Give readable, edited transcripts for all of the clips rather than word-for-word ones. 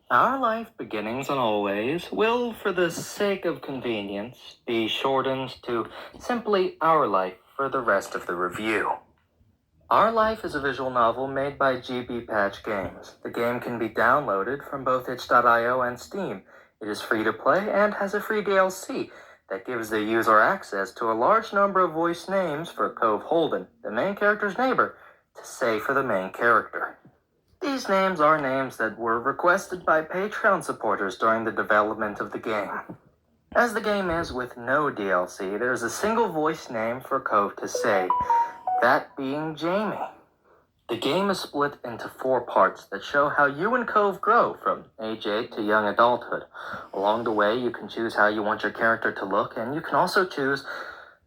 Our life beginnings and always will, for the sake of convenience, be shortened to simply Our Life for the rest of the review. Our Life is a visual novel made by GB Patch Games. The game can be downloaded from both itch.io and Steam. It is free to play and has a free DLC that gives the user access to a large number of voice names for Cove Holden, the main character's neighbor, to say for the main character. These names are names that were requested by Patreon supporters during the development of the game. As the game is with no DLC, there is a single voice name for Cove to say, that being Jamie. The game is split into 4 parts that show how you and Cove grow from age 8 to young adulthood. Along the way, you can choose how you want your character to look, and you can also choose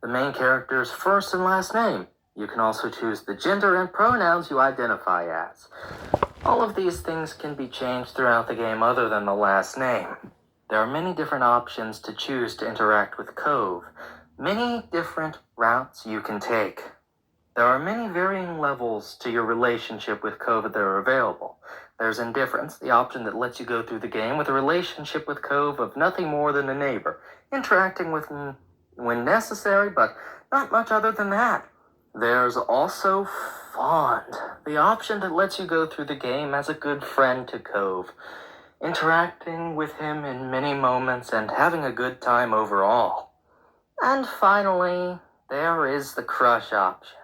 the main character's first and last name. You can also choose the gender and pronouns you identify as. All of these things can be changed throughout the game other than the last name. There are many different options to choose to interact with Cove, many different routes you can take. There are many varying levels to your relationship with Cove that are available. There's Indifference, the option that lets you go through the game with a relationship with Cove of nothing more than a neighbor, interacting with him when necessary, but not much other than that. There's also Fond, the option that lets you go through the game as a good friend to Cove, interacting with him in many moments and having a good time overall. And finally, there is the Crush option.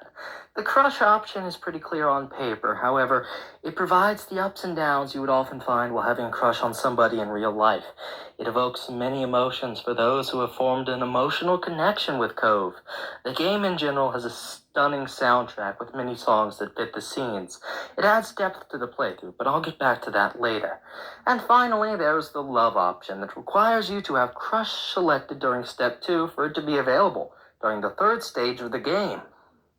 The Crush option is pretty clear on paper, however, it provides the ups and downs you would often find while having a crush on somebody in real life. It evokes many emotions for those who have formed an emotional connection with Cove. The game in general has a stunning soundtrack with many songs that fit the scenes. It adds depth to the playthrough, but I'll get back to that later. And finally, there's the Love option that requires you to have Crush selected during Step 2 for it to be available during the 3rd stage of the game.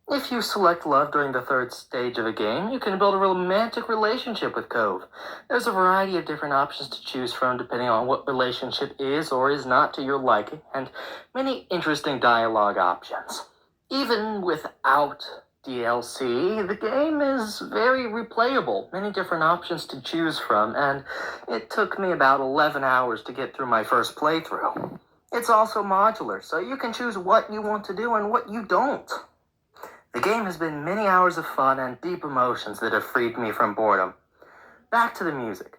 If you select Love during the 3rd stage of a game, you can build a romantic relationship with Cove. There's a variety of different options to choose from depending on what relationship is or is not to your liking, and many interesting dialogue options. Even without DLC, the game is very replayable, many different options to choose from, and it took me about 11 hours to get through my first playthrough. It's also modular, so you can choose what you want to do and what you don't. The game has been many hours of fun and deep emotions that have freed me from boredom. Back to the music.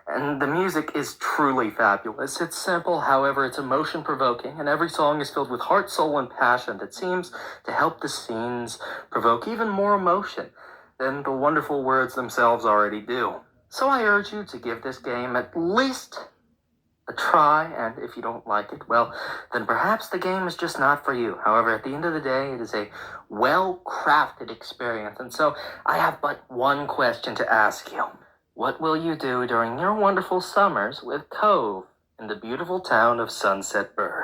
And the music is truly fabulous. It's simple, however, it's emotion-provoking, and every song is filled with heart, soul, and passion that seems to help the scenes provoke even more emotion than the wonderful words themselves already do. So I urge you to give this game at least a try, and if you don't like it, well, then perhaps the game is just not for you. However, at the end of the day, it is a well-crafted experience, and so I have but one question to ask you. What will you do during your wonderful summers with Cove in the beautiful town of Sunset Berg?